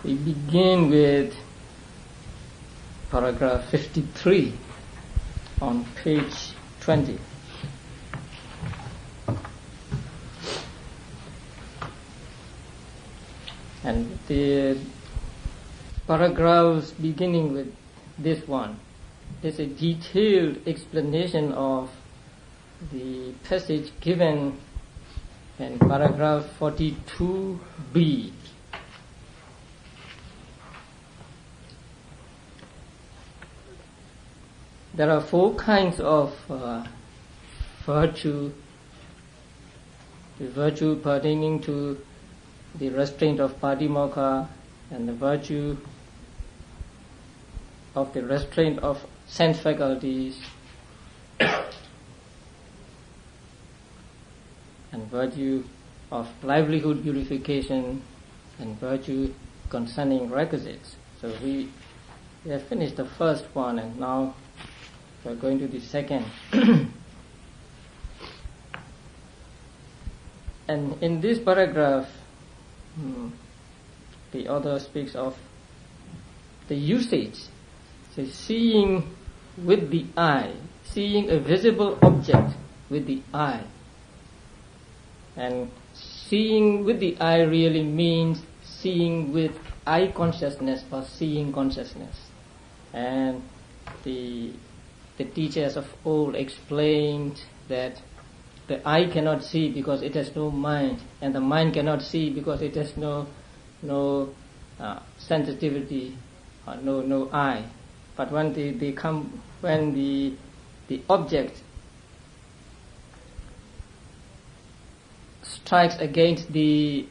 We begin with paragraph 53 on page 20. And the paragraphs beginning with this one, there's a detailed explanation of the passage given in paragraph 42b. There are 4 kinds of virtue. The virtue pertaining to the restraint of patimokkha, and the virtue of the restraint of sense faculties, and virtue of livelihood purification, and virtue concerning requisites. So we have finished the first one, and now we are going to the second. And in this paragraph, the author speaks of the usage. So seeing with the eye, seeing a visible object with the eye. And seeing with the eye really means seeing with eye consciousness or seeing consciousness. And the teachers of old explained that the eye cannot see because it has no mind, and the mind cannot see because it has no sensitivity or no eye. But when the object strikes against the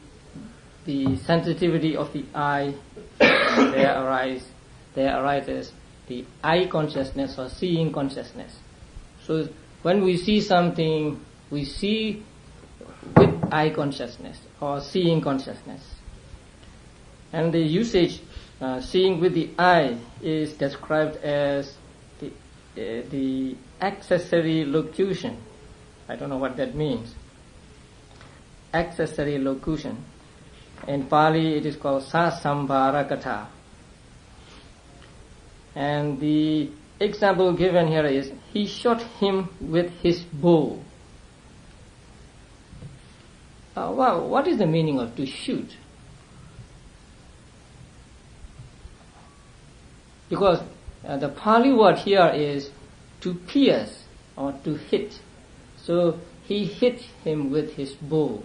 sensitivity of the eye, there arises the eye consciousness or seeing consciousness. So when we see something, we see with eye consciousness or seeing consciousness. And the usage, seeing with the eye, is described as the accessory locution. I don't know what that means. Accessory locution. In Pali it is called Sāsambhārakatha. And the example given here is, he shot him with his bow. What is the meaning of to shoot? Because the Pali word here is to pierce or to hit. So he hit him with his bow.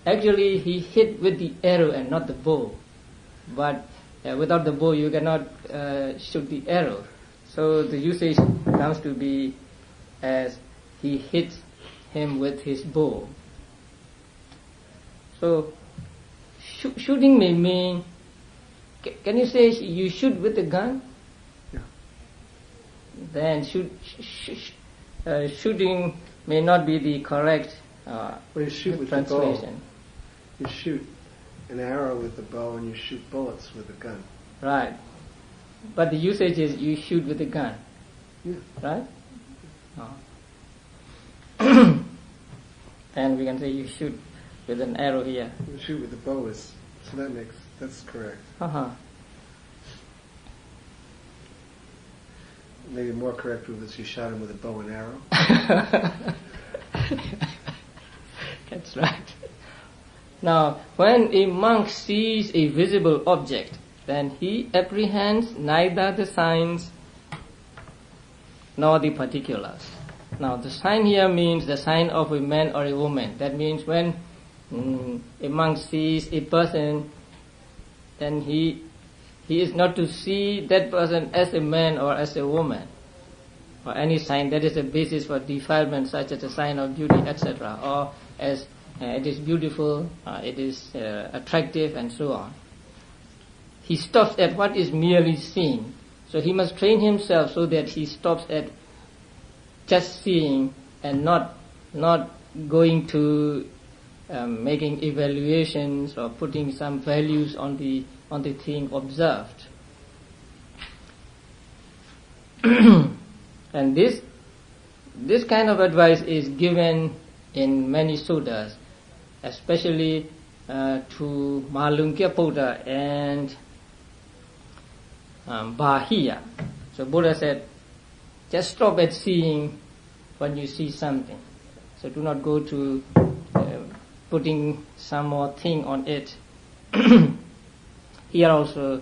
Actually, he hit with the arrow and not the bow. But without the bow, you cannot shoot the arrow. So the usage comes to be as he hit him with his bow. So shooting may mean, can you say you shoot with a gun? Yeah. Then shooting may not be the correct you shoot with translation. The bow. You shoot an arrow with the bow and you shoot bullets with a gun. Right. But the usage is you shoot with a gun. Yeah. Right? Oh. And we can say you shoot with an arrow here. You shoot with the bow that's correct. Maybe more correct was you shot him with a bow and arrow. That's right. Now, when a monk sees a visible object, then he apprehends neither the signs nor the particulars. Now, the sign here means the sign of a man or a woman. That means when a monk sees a person, then he is not to see that person as a man or as a woman, or any sign that is a basis for defilement, such as a sign of beauty, etc., or as it is beautiful, it is attractive, and so on. He stops at what is merely seen. So he must train himself so that he stops at just seeing and not going to making evaluations or putting some values on the thing observed. And this kind of advice is given in many suttas, especially to Mālunkyaputta and bahiya. So Buddha said, just stop at seeing when you see something. So do not go to putting some more thing on it. Here also,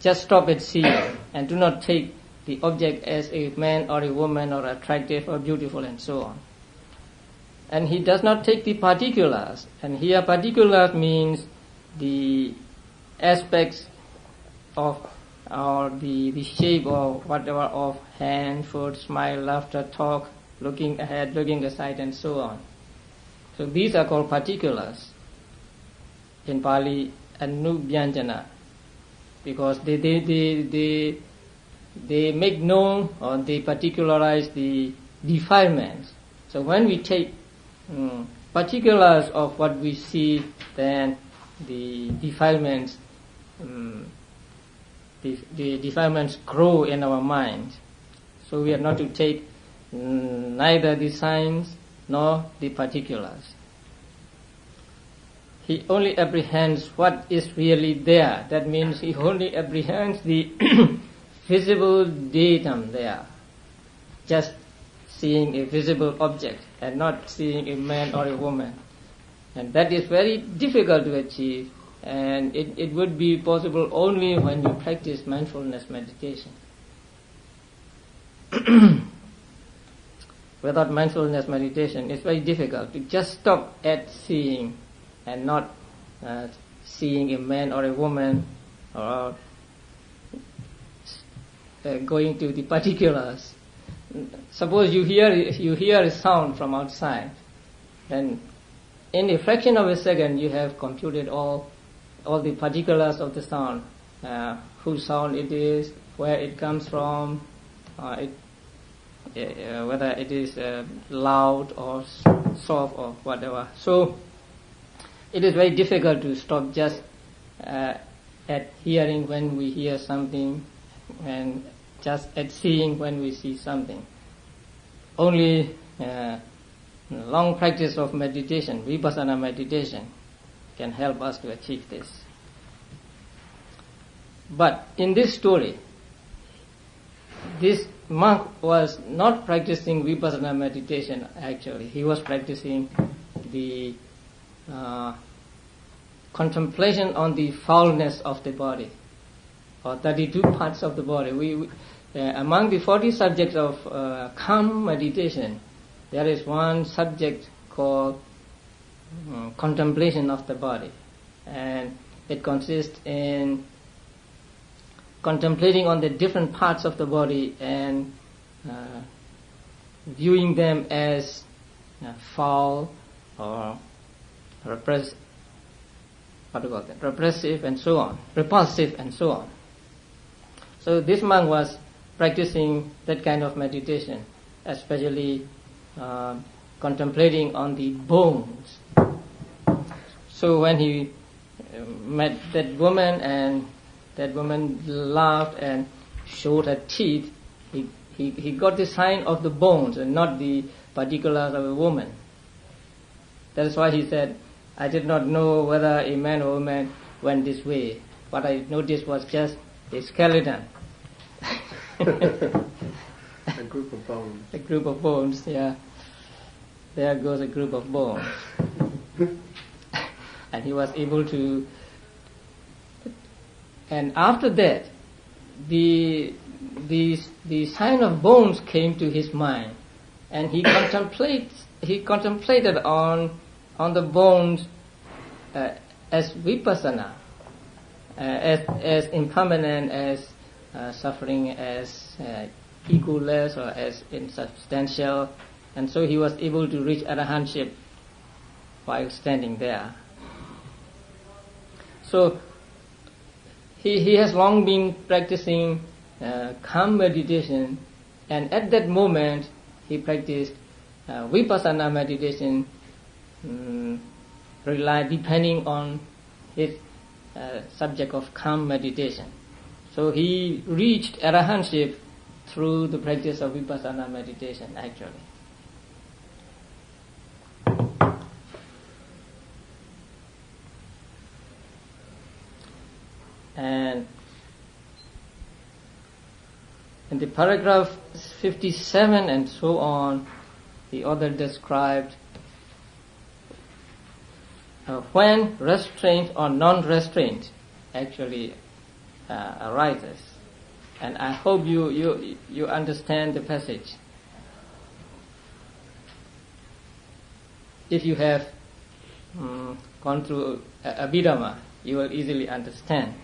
just stop at seeing and do not take the object as a man or a woman or attractive or beautiful and so on. And he does not take the particulars. And here particulars means the aspects of or the shape or whatever of hand, foot, smile, laughter, talk, looking ahead, looking aside and so on. So these are called particulars. In Pali, Anubhyanjana, because they make known or they particularize the defilements. So when we take particulars of what we see, then the defilements the defilements grow in our mind. So we are not to take neither the signs nor the particulars. He only apprehends what is really there. That means he only apprehends the visible datum there. Just seeing a visible object and not seeing a man or a woman. And that is very difficult to achieve, and it would be possible only when you practice mindfulness meditation. Without mindfulness meditation, it's very difficult to just stop at seeing and not seeing a man or a woman or going to the particulars. Suppose you hear a sound from outside, then in a fraction of a second you have computed all the particulars of the sound, whose sound it is, where it comes from, whether it is loud or soft or whatever. So it is very difficult to stop just at hearing when we hear something and just at seeing when we see something. Only long practice of meditation, vipassana meditation, can help us to achieve this. But in this story, this monk was not practicing vipassana meditation actually. He was practicing the contemplation on the foulness of the body, or 32 parts of the body. We among the 40 subjects of calm meditation, there is one subject called contemplation of the body, and it consists in contemplating on the different parts of the body and viewing them as foul or repressive and so on, repulsive and so on. So this monk was practicing that kind of meditation, especially contemplating on the bones. So when he met that woman and that woman laughed and showed her teeth, he got the sign of the bones and not the particulars of a woman. That is why he said, I did not know whether a man or woman went this way. What I noticed was just a skeleton. A group of bones. A group of bones, yeah. There goes a group of bones. And he was able to... And after that, the sign of bones came to his mind, and he contemplated on the bones as vipassana, as impermanent, as suffering, as egoless, or as insubstantial, and so he was able to reach arahantship while standing there. So he has long been practicing calm meditation, and at that moment he practiced vipassana meditation, depending on his subject of calm meditation. So he reached arahantship through the practice of vipassana meditation actually. And In the paragraph 57 and so on, the author described when restraint or non-restraint actually arises. And I hope you understand the passage. If you have gone through Abhidhamma, you will easily understand.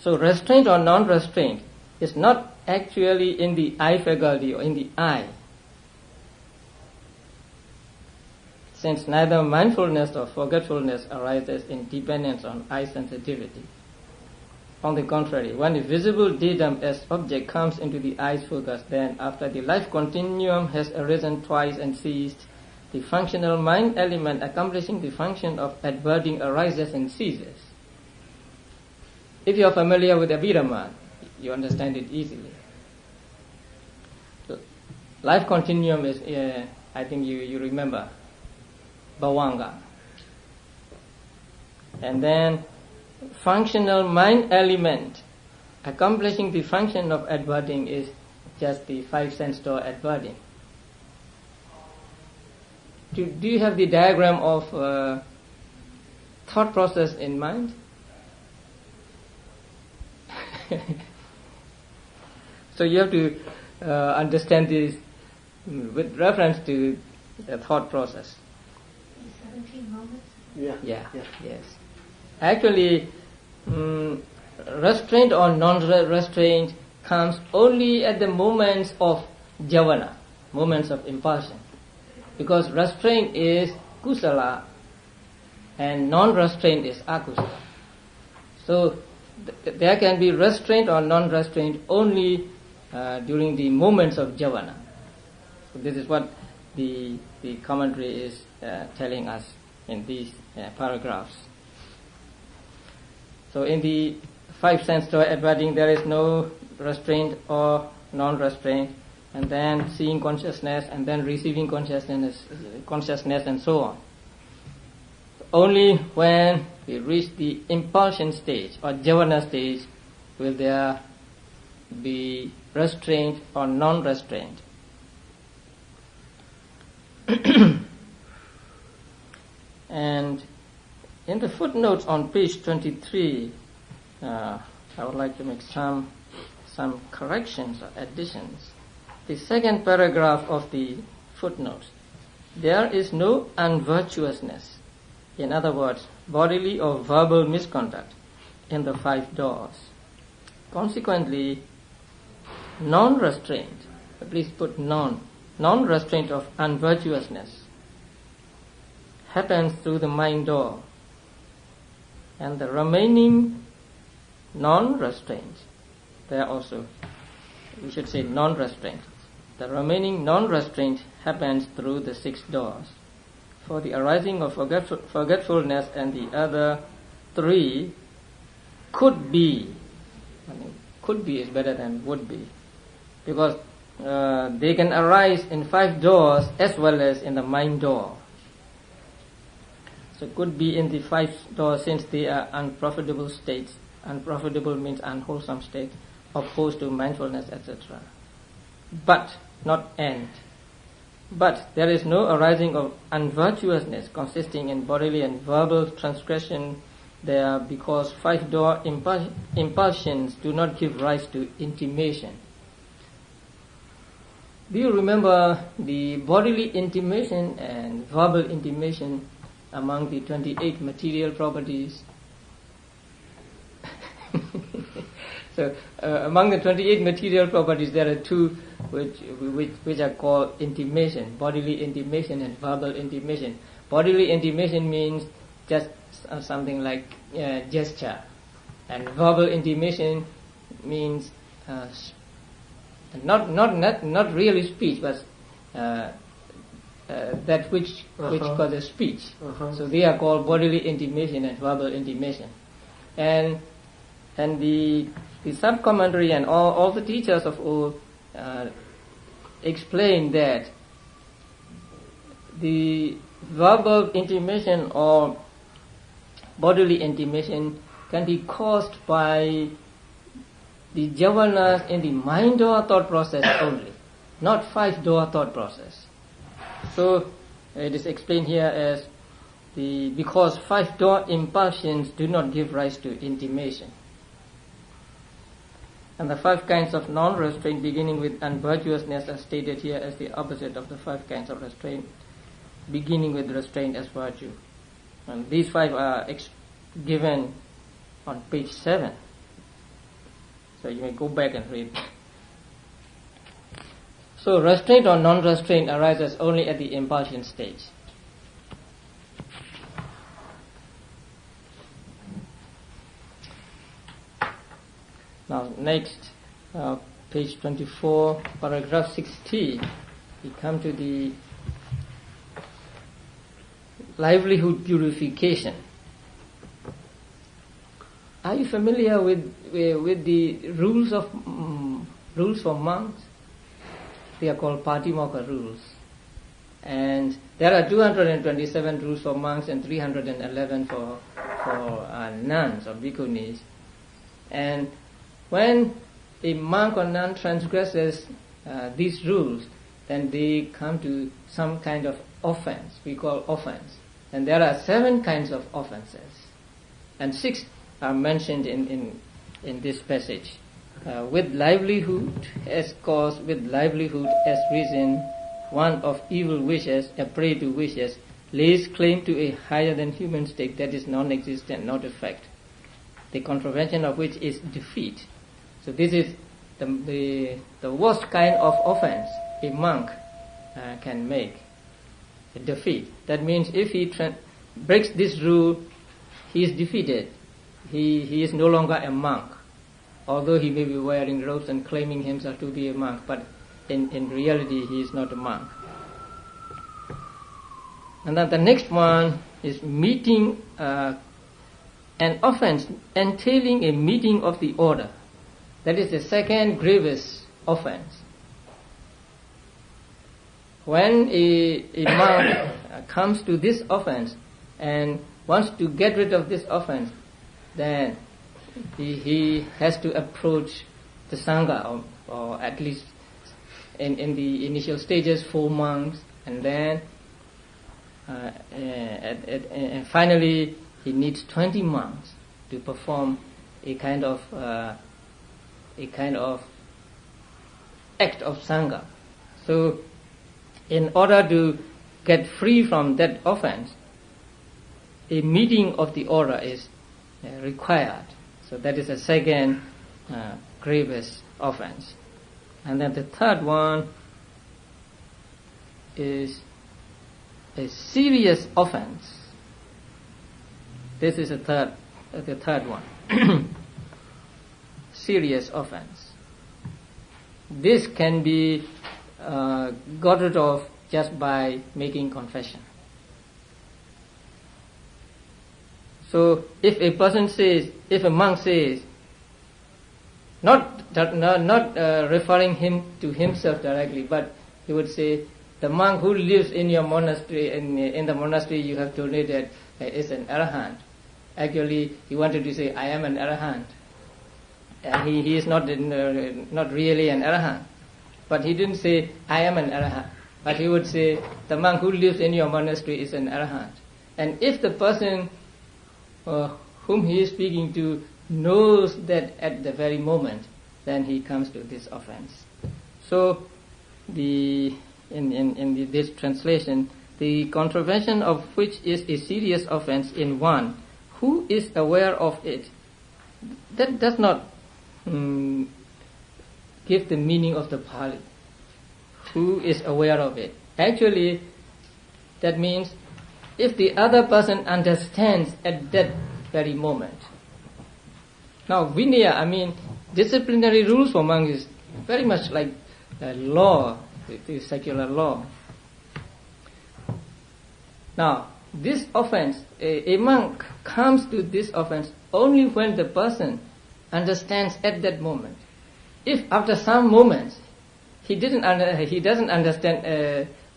So restraint or non-restraint is not actually in the eye faculty or in the eye, since neither mindfulness or forgetfulness arises in dependence on eye sensitivity. On the contrary, when a visible datum as object comes into the eye's focus, then after the life continuum has arisen twice and ceased, the functional mind element accomplishing the function of adverting arises and ceases. If you are familiar with Abhidhamma, you understand it easily. Life continuum is, I think you remember, Bhavanga. And then functional mind element accomplishing the function of adverting is just the five sense door adverting. Do you have the diagram of thought process in mind? So you have to understand this with reference to the thought process. 17 moments? Yeah. Yes. Actually, restraint or non-restraint comes only at the moments of javana, moments of impulsion. Because restraint is kusala and non-restraint is akusala. So there can be restraint or non-restraint only during the moments of javana. So this is what the commentary is telling us in these paragraphs. So in the five sense door adverting, there is no restraint or non-restraint, and then seeing consciousness, and then receiving consciousness and so on. Only when we reach the impulsion stage or javana stage will there be restraint or non-restraint. And in the footnotes on page 23, I would like to make some corrections or additions. The second paragraph of the footnotes. There is no unvirtuousness, in other words, bodily or verbal misconduct, in the five doors. Consequently, non-restraint, please put non-restraint of unvirtuousness happens through the mind door, and the remaining non-restraint, there also, we should say non-restraint. The remaining non-restraint happens through the six doors. For the arising of forgetfulness and the other three could be, could be is better than would be, because they can arise in five doors as well as in the mind door. So could be in the five doors since they are unprofitable states. Unprofitable means unwholesome state, opposed to mindfulness, etc. But, not and. But there is no arising of unvirtuousness consisting in bodily and verbal transgression there, because five door impulsions do not give rise to intimation. Do you remember the bodily intimation and verbal intimation among the 28 material properties? So among the 28 material properties, there are two which are called intimation, bodily intimation and verbal intimation. Bodily intimation means just something like gesture, and verbal intimation means not really speech, but that which causes speech. So they are called bodily intimation and verbal intimation. And the sub-commentary and all the teachers of old explain that the verbal intimation or bodily intimation can be caused by the javanas in the mind door thought process only, not 5 door thought process. So it is explained here as because 5 door impulsions do not give rise to intimation. And the 5 kinds of non-restraint beginning with unvirtuousness are stated here as the opposite of the 5 kinds of restraint, beginning with restraint as virtue. And these 5 are given on page 7. So you may go back and read. So restraint or non-restraint arises only at the impulsion stage. Now next, page 24, paragraph 60, we come to the livelihood purification. Are you familiar with the rules for monks? They are called Patimokkha rules. And there are 227 rules for monks and 311 for nuns or bhikkhunis. And when a monk or nun transgresses these rules, then they come to some kind of offense, we call offense. And there are 7 kinds of offenses. And 6 are mentioned in this passage. With livelihood as cause, with livelihood as reason, one of evil wishes, a prey to wishes, lays claim to a higher than human state that is non-existent, not a fact, the contravention of which is defeat. So this is the worst kind of offense a monk can make, a defeat. That means if he breaks this rule, he is defeated. He is no longer a monk, although he may be wearing robes and claiming himself to be a monk, but in reality he is not a monk. And then the next one is meeting an offense entailing a meeting of the order. That is the second grievous offense. When a monk comes to this offense and wants to get rid of this offense, then he has to approach the Sangha, or at least in the initial stages 4 monks, and then finally he needs 20 monks to perform a kind of act of Sangha. So in order to get free from that offense, a meeting of the order is required. So that is a second grievous offense. And then the third one is a serious offense. This is the third one. Serious offense. This can be got rid of just by making confession. So if a monk says, not referring him to himself directly, but he would say, the monk who lives in your monastery, in the monastery you have told me that is an arahant. Actually, he wanted to say, I am an arahant. He is not really an arahant. But he didn't say, I am an arahant. But he would say, the monk who lives in your monastery is an arahant. And if the person whom he is speaking to knows that at the very moment, then he comes to this offense. So, in this translation, the contravention of which is a serious offense in one who is aware of it, that does not give the meaning of the Pali. Who is aware of it? Actually, that means if the other person understands at that very moment. Now, Vinaya, disciplinary rules for monks is very much like law, the secular law. Now, this offense, a monk comes to this offense only when the person understands at that moment. If after some moments he doesn't understand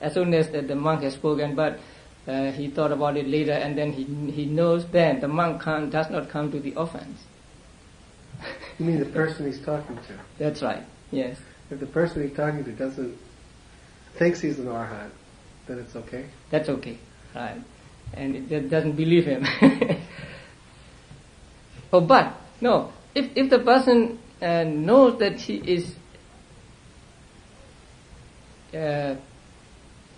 as soon as the monk has spoken, but he thought about it later and then he knows, then the monk does not come to the offense. You mean the person he's talking to? That's right. Yes. If the person he's talking to thinks he's an arhat, then it's okay? That's okay. Right. And it doesn't believe him. Oh, but no. If the person knows that he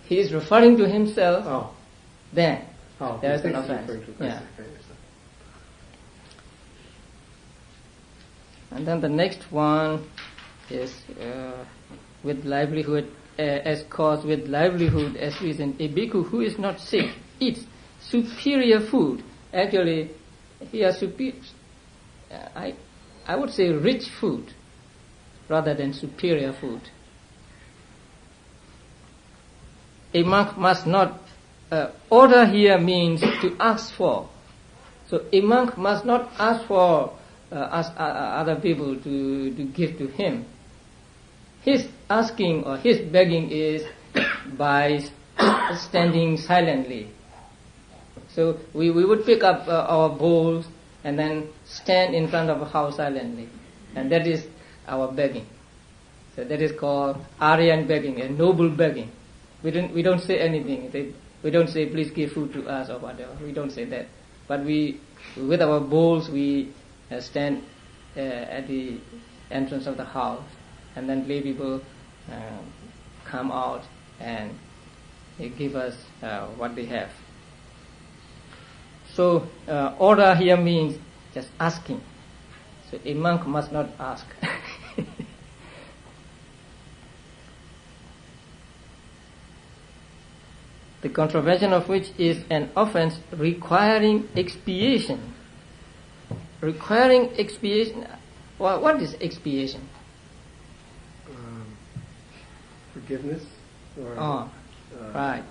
is referring to himself, then there is an offense. Yeah. And then the next one is with livelihood as cause with livelihood as reason. A bhikkhu who is not sick eats superior food. Actually, here superior. I would say rich food rather than superior food. A monk must not order here means to ask for. So a monk must not ask for other people to give to him. His asking or his begging is by standing silently. So we would pick up our bowls and then stand in front of a house silently, and that is our begging. So that is called Aryan begging, a noble begging. We don't say anything. We don't say please give food to us or whatever. We don't say that. But with our bowls we stand at the entrance of the house, and then lay people come out and they give us what they have. So order here means just asking. So a monk must not ask. The contravention of which is an offense requiring expiation. Requiring expiation. Well, what is expiation? Forgiveness? Right.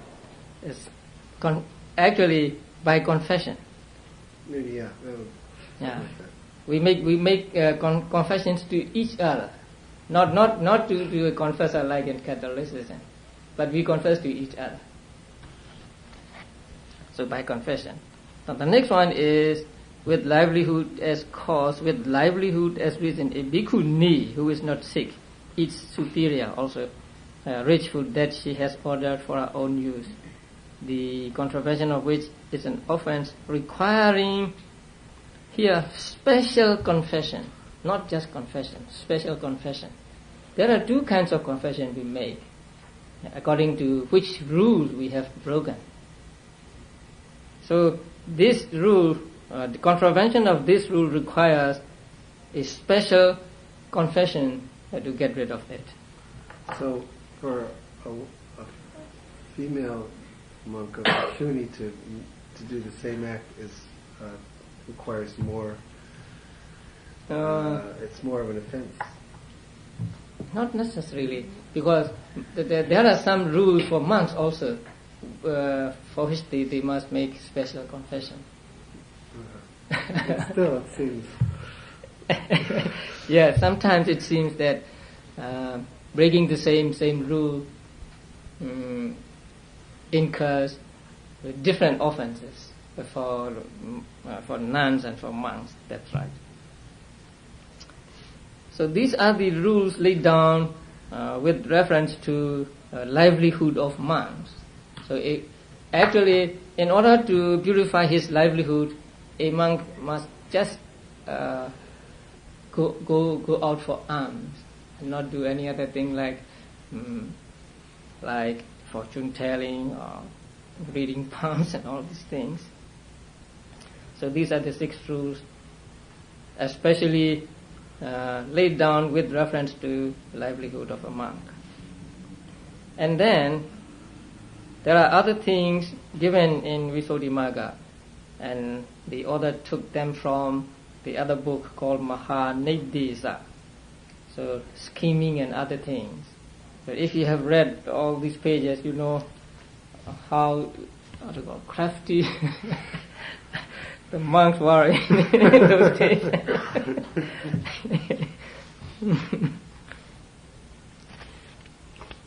It's actually by confession. Maybe, yeah. Yeah. We make confessions to each other, not to a confessor like in Catholicism, but we confess to each other. So by confession. Now the next one is with livelihood as cause, with livelihood as reason. A bhikkhuni who is not sick eats superior, also rich food that she has ordered for her own use. The contravention of which is an offense requiring here special confession, not just confession, special confession. There are two kinds of confession we make, according to which rule we have broken. So this rule, the contravention of this rule requires a special confession to get rid of it. So for a female monk of bhikkhuni to do the same act requires more. It's more of an offense. Not necessarily, because there are some rules for monks also, for which they must make special confession. But still, it seems. Yeah, sometimes it seems that breaking the same rule incurs different offenses for nuns and for monks. That's right. So these are the rules laid down with reference to livelihood of monks. So actually, in order to purify his livelihood, a monk must just go out for alms and not do any other thing like fortune telling or reading palms and all these things. So these are the 6 rules, especially laid down with reference to the livelihood of a monk. And then there are other things given in Visuddhimagga, and the author took them from the other book called Mahanidesa. So scheming and other things. But if you have read all these pages, you know how crafty the monks were in those days.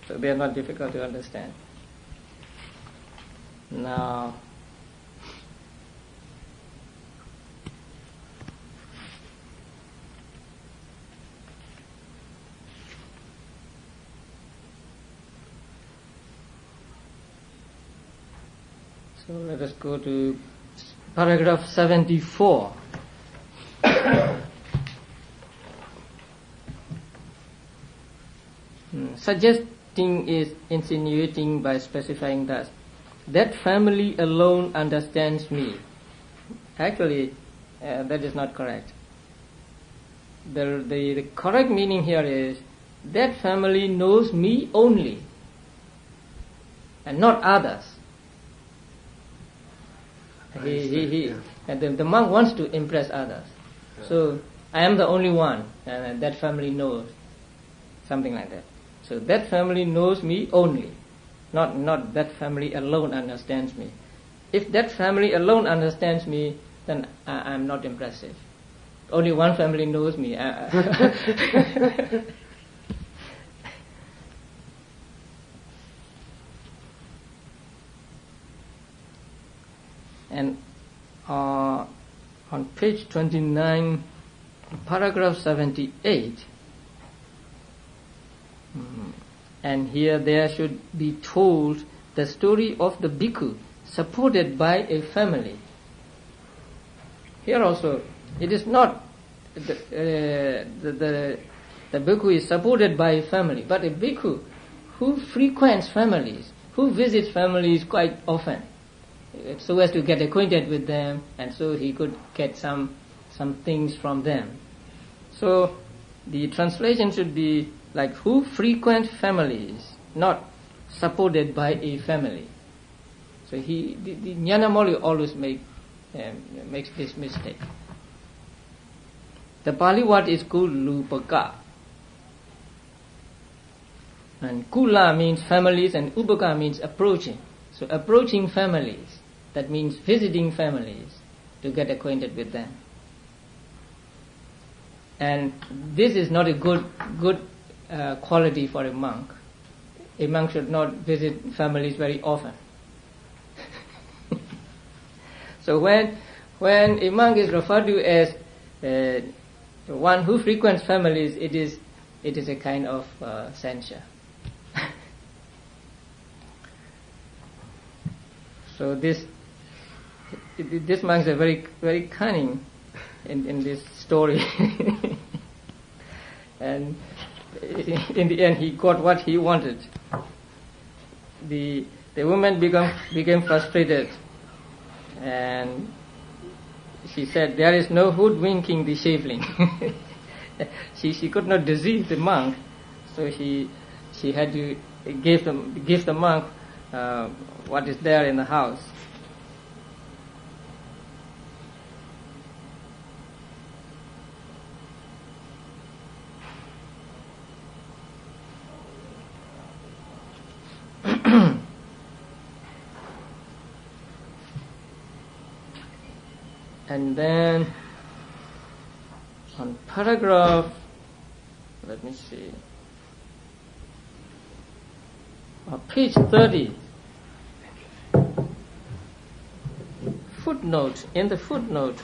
So they are not difficult to understand. Now, So let us go to paragraph 74. Suggesting is insinuating by specifying thus: that family alone understands me. Actually, that is not correct. The correct meaning here is that family knows me only and not others. And the monk wants to impress others. So I am the only one, and that family knows, something like that. So that family knows me only, not that family alone understands me. If that family alone understands me, then I'm not impressive. Only one family knows me. And on page 29, paragraph 78, and here there should be told the story of the bhikkhu supported by a family. Here also, it is not the bhikkhu is supported by a family, but a bhikkhu who frequents families, who visits families quite often, so as to get acquainted with them, and so he could get some things from them. So the translation should be like, who frequent families, not supported by a family. So the Jnanamoli always makes this mistake. The Pali word is kulupaka, and kula means families and upaka means approaching. So approaching families, that means visiting families to get acquainted with them. And this is not a good quality for a monk. A monk should not visit families very often. So when a monk is referred to as one who frequents families, it is a kind of censure. So this monk is very very cunning in this story, and in the end he got what he wanted. The woman became frustrated, and she said, "There is no hoodwinking the shaveling." She could not deceive the monk, so she had to give the monk what is there in the house. And then on paragraph, let me see, page 30, footnote, in the footnote,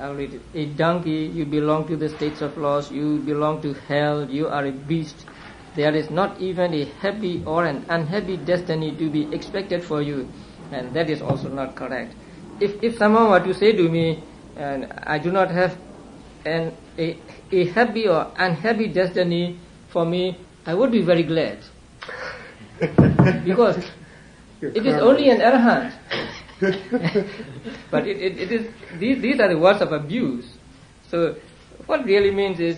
I'll read it. A donkey, you belong to the states of loss, you belong to hell, you are a beast. There is not even a happy or an unhappy destiny to be expected for you. And that is also not correct. If someone were to say to me, and I do not have a happy or unhappy destiny for me, I would be very glad. Because it is only an arahant. But it is these are the words of abuse. So what really means is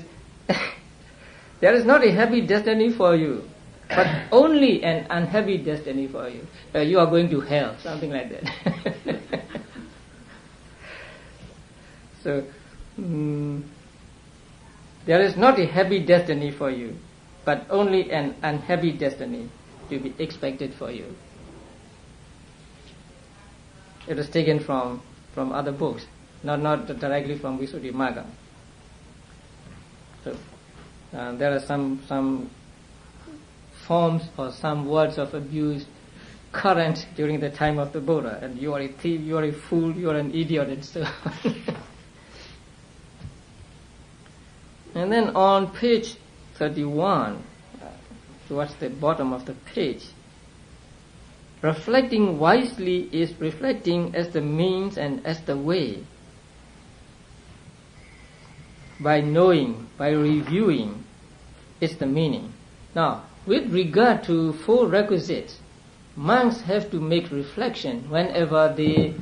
there is not a happy destiny for you, but only an unhappy destiny for you. You are going to hell, something like that. So there is not a happy destiny for you, but only an unhappy destiny to be expected for you. It was taken from other books, not directly from Visuddhimagga. So there are some forms or some words of abuse current during the time of the Buddha, and you are a thief, you are a fool, you are an idiot, and so on. And then on page 31, towards the bottom of the page, reflecting wisely is reflecting as the means and as the way. By knowing, by reviewing, is the meaning. Now, with regard to 4 requisites, monks have to make reflection whenever they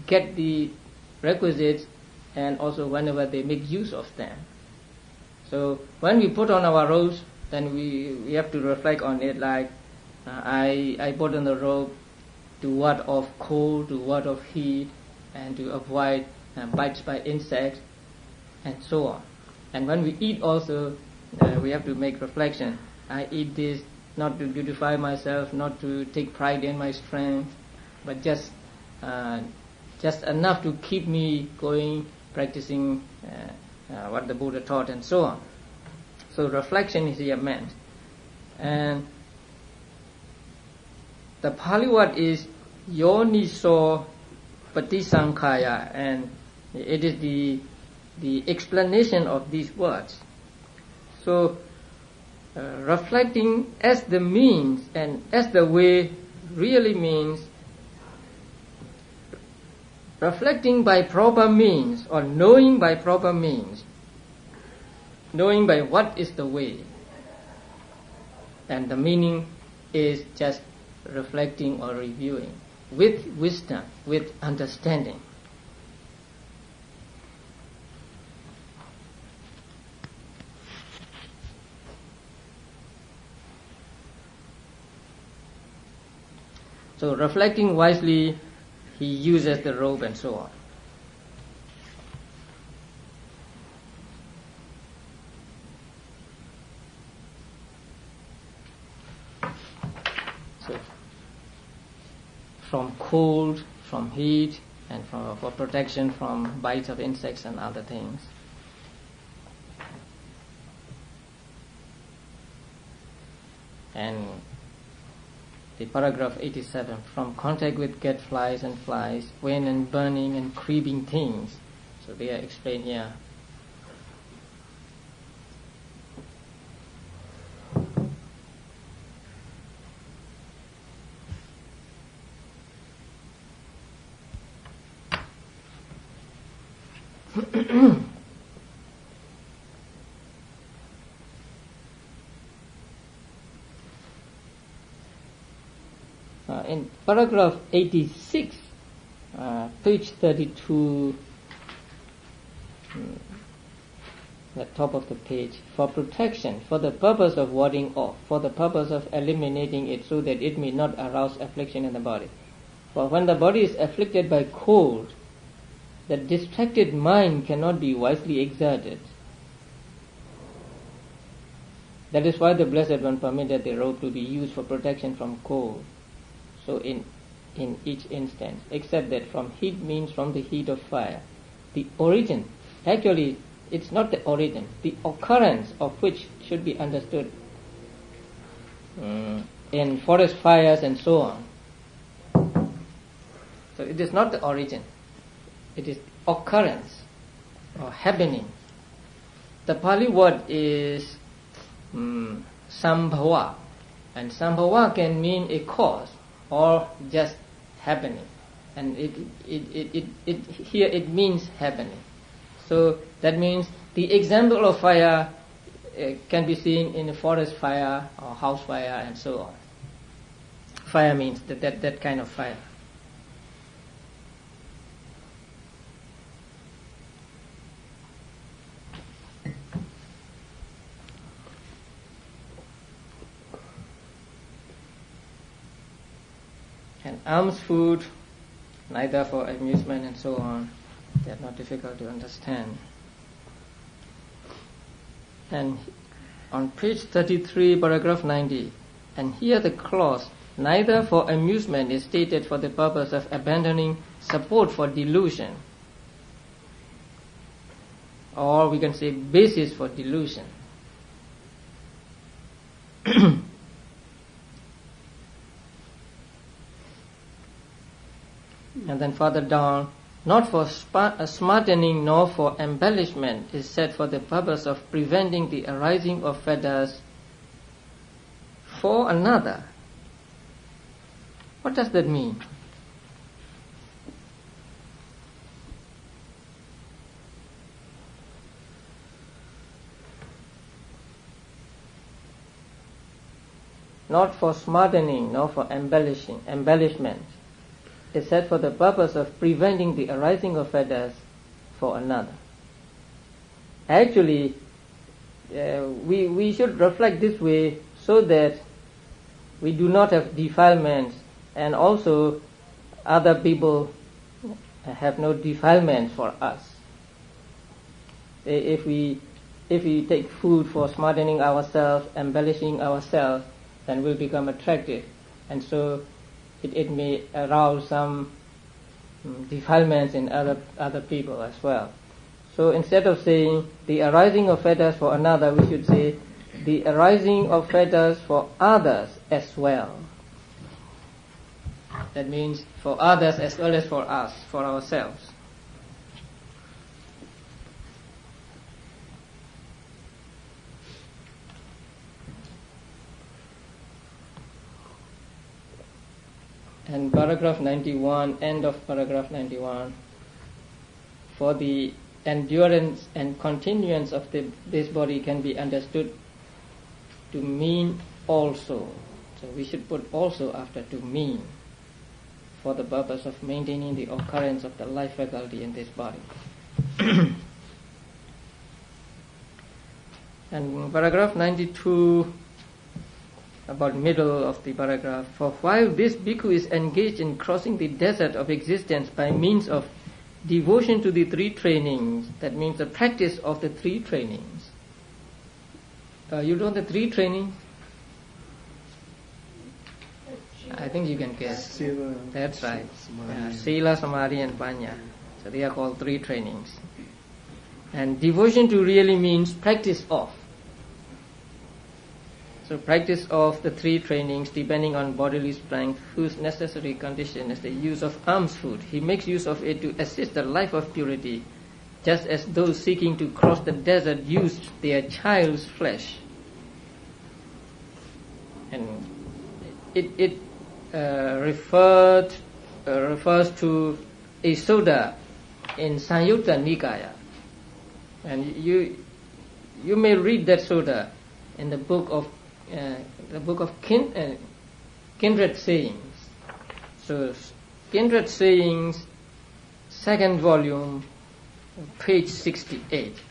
get the requisites, and also whenever they make use of them. So when we put on our robes, then we have to reflect on it, like I put on the robe to ward off cold, to ward off heat, and to avoid bites by insects, and so on. And when we eat also, we have to make reflection. I eat this not to beautify myself, not to take pride in my strength, but just enough to keep me going, practicing what the Buddha taught, and so on. So reflection is here meant. And the Pali word is Yoniso Patisankhaya, and it is the explanation of these words. So reflecting as the means and as the way really means reflecting by proper means, or knowing by proper means, knowing by what is the way. And the meaning is just reflecting or reviewing with wisdom, with understanding. So reflecting wisely, he uses the robe and so on. So from cold, from heat, and for protection from bites of insects and other things. And the paragraph 87, from contact with gadflies and flies, wind and burning and creeping things. So they are explained here. In paragraph 86, page 32, the top of the page, for protection, for the purpose of warding off, for the purpose of eliminating it so that it may not arouse affliction in the body. For when the body is afflicted by cold, the distracted mind cannot be wisely exerted. That is why the Blessed One permitted the robe to be used for protection from cold. So in each instance, except that from heat means from the heat of fire. The origin, actually it's not the origin, the occurrence of which should be understood in forest fires and so on. So it is not the origin, it is occurrence or happening. The Pali word is sambhava, and sambhava can mean a cause or just happening, and it here it means happening. So that means the example of fire can be seen in a forest fire or house fire and so on. Fire means that kind of fire. And alms food, neither for amusement and so on, they are not difficult to understand. And on page 33, paragraph 90, and here the clause, neither for amusement, is stated for the purpose of abandoning support for delusion, or we can say basis for delusion. And then further down, not for smartening nor for embellishment, is said for the purpose of preventing the arising of feathers for another. What does that mean? Not for smartening, nor for embellishment. It said for the purpose of preventing the arising of fetters for another. Actually, we should reflect this way so that we do not have defilements, and also other people have no defilements for us. If we take food for smartening ourselves, embellishing ourselves, then we'll become attractive, and so it may arouse some defilements in other people as well. So instead of saying the arising of fetters for another, we should say the arising of fetters for others as well. That means for others as well as for us, for ourselves. And paragraph 91, end of paragraph 91, for the endurance and continuance of this body can be understood to mean also. So we should put also after to mean, for the purpose of maintaining the occurrence of the life faculty in this body. And paragraph 92, about middle of the paragraph, for while this bhikkhu is engaged in crossing the desert of existence by means of devotion to the three trainings, that means the practice of the three trainings. You know the three trainings? I think you can guess. Sīla, That's right. Samadhi. Sīla, Samadhi and Panya. So they are called three trainings. And devotion to really means practice of. So practice of the three trainings depending on bodily strength, whose necessary condition is the use of alms food. He makes use of it to assist the life of purity, just as those seeking to cross the desert used their child's flesh. And it refers to a sutta in Sañutta Nikaya. And you may read that sutta in the book of Kindred Sayings. So Kindred Sayings, second volume, page 68.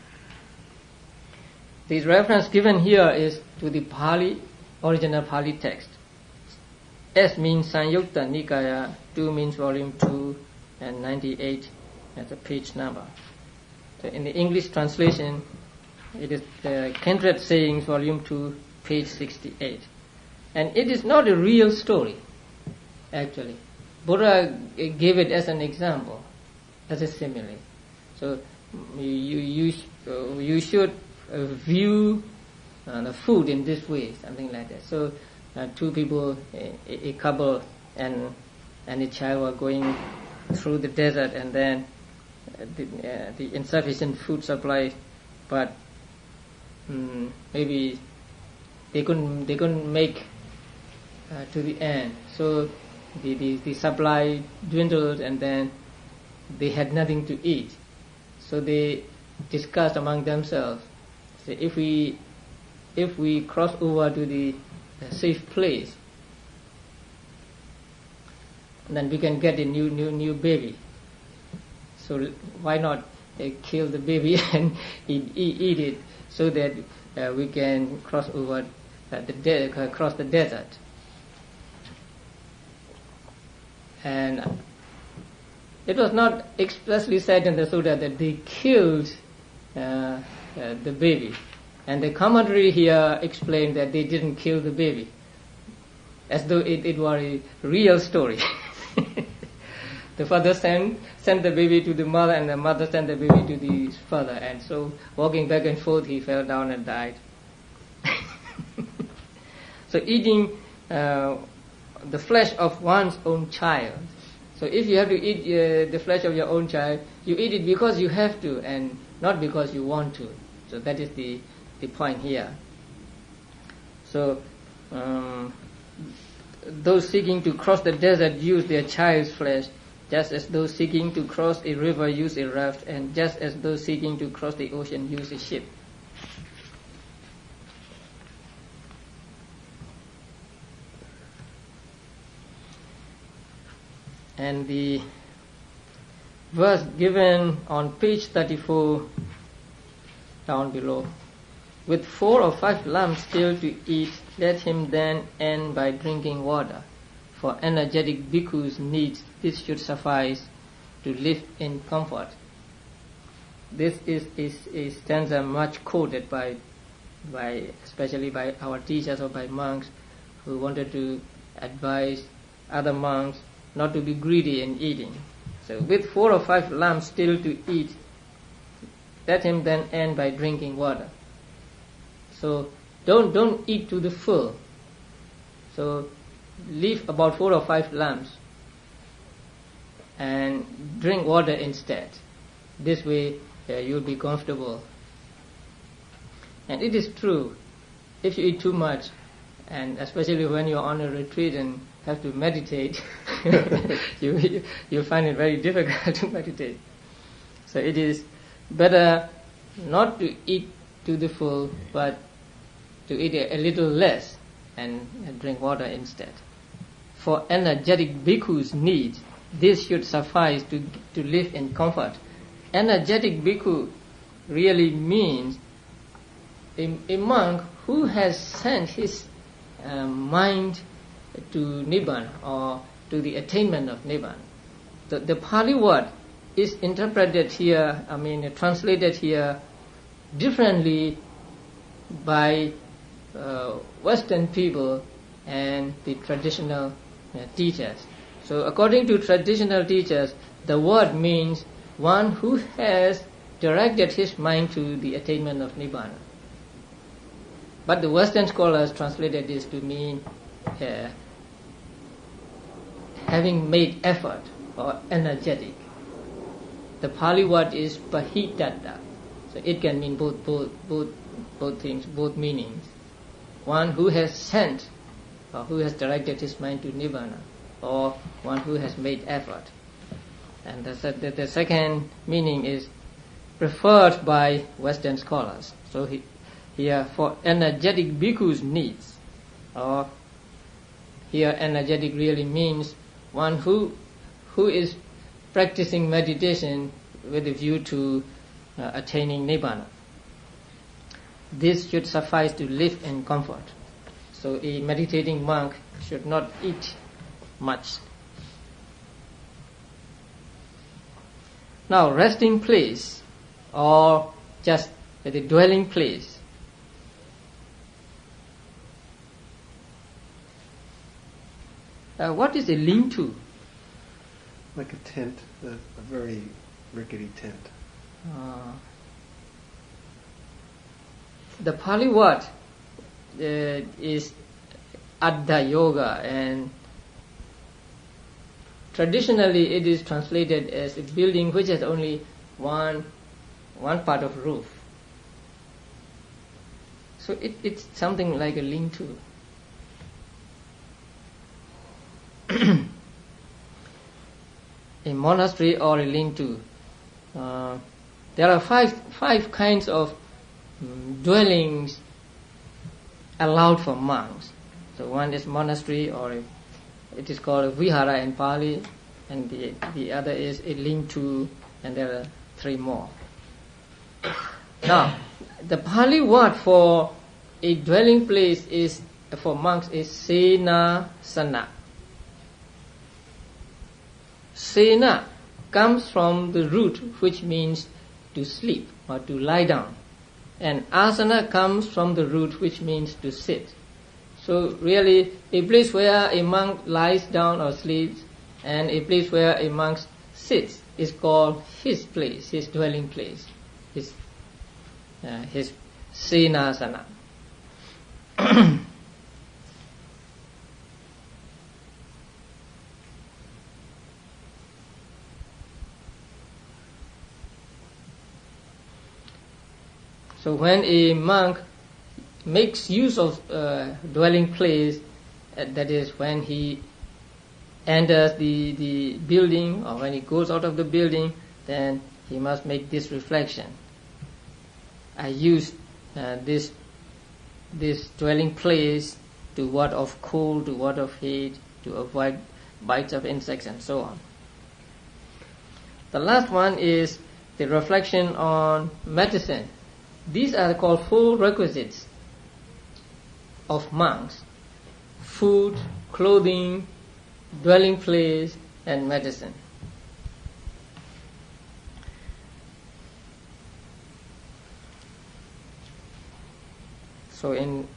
The reference given here is to the Pali, original Pali text. S means Sañutta Nikaya, 2 means volume 2, and 98 as a page number. So in the English translation, it is the Kindred Sayings, volume 2, page 68. And it is not a real story, actually. Buddha gave it as an example, as a simile. So you should view the food in this way, something like that. So two people, a couple and a child were going through the desert, and then the insufficient food supply, but maybe they couldn't make to the end. So the supply dwindled, and then they had nothing to eat. So they discussed among themselves, say, if we cross over to the safe place, then we can get a new baby. So why not kill the baby and eat it, so that we can cross over cross the desert. And it was not expressly said in the sutta that they killed the baby. And the commentary here explained that they didn't kill the baby, as though it were a real story. The father sent the baby to the mother, and the mother sent the baby to the father. And so, walking back and forth, he fell down and died. So eating the flesh of one's own child. So if you have to eat the flesh of your own child, you eat it because you have to, and not because you want to. So that is the point here. So those seeking to cross the desert use their child's flesh, just as those seeking to cross a river use a raft, and just as those seeking to cross the ocean use a ship. And the verse given on page 34 down below: with 4 or 5 lambs still to eat, let him then end by drinking water. For energetic bhikkhus' needs, this should suffice to live in comfort. This is a stanza much quoted by especially by our teachers or by monks who wanted to advise other monks not to be greedy in eating. So with 4 or 5 lambs still to eat, let him then end by drinking water. So don't eat to the full. So leave about 4 or 5 lambs and drink water instead. This way you'll be comfortable. And it is true, if you eat too much, and especially when you're on a retreat and have to meditate, you find it very difficult to meditate. So it is better not to eat to the full, but to eat a little less and drink water instead. For energetic bhikkhus' needs, this should suffice to live in comfort. Energetic bhikkhu really means a monk who has sent his mind to Nibbana, or to the attainment of Nibbana. The Pali word is interpreted here, translated here differently by Western people and the traditional teachers. So according to traditional teachers, the word means one who has directed his mind to the attainment of Nibbana. But the Western scholars translated this to mean having made effort or energetic. The Pali word is pahitata, so it can mean both things, both meanings. One who has sent or who has directed his mind to Nibbana, or one who has made effort. And the second meaning is preferred by Western scholars. So here, for energetic bhikkhus' needs, or here energetic really means one who is practicing meditation with a view to attaining Nibbana. This should suffice to live in comfort. So a meditating monk should not eat much. Now, resting place, or just the dwelling place. What is a lean-to? Like a tent, a very rickety tent. The Pali word is Addha Yoga, and traditionally it is translated as a building which has only one part of roof. So it's something like a lean-to. A monastery or a lean-to. There are five kinds of dwellings allowed for monks. So one is monastery, or it is called a vihara in Pali, and the other is a lean-to, and there are 3 more. Now, the Pali word for a dwelling place is for monks is Senasana. Sena comes from the root which means to sleep or to lie down, and asana comes from the root which means to sit. So really, a place where a monk lies down or sleeps, and a place where a monk sits is called his place, his dwelling place, his senasana. So when a monk makes use of dwelling place, that is when he enters the building or when he goes out of the building, then he must make this reflection. I use this dwelling place to ward off cold, to ward off heat, to avoid bites of insects and so on. The last one is the reflection on medicine. These are called 4 requisites of monks: food, clothing, dwelling place, and medicine. So in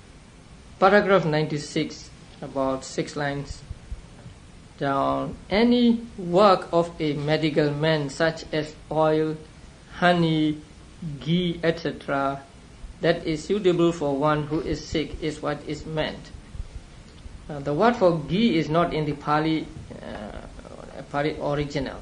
paragraph 96, about 6 lines down, any work of a medical man such as oil, honey, ghee, etc., that is suitable for one who is sick is what is meant. The word for ghee is not in the Pali original.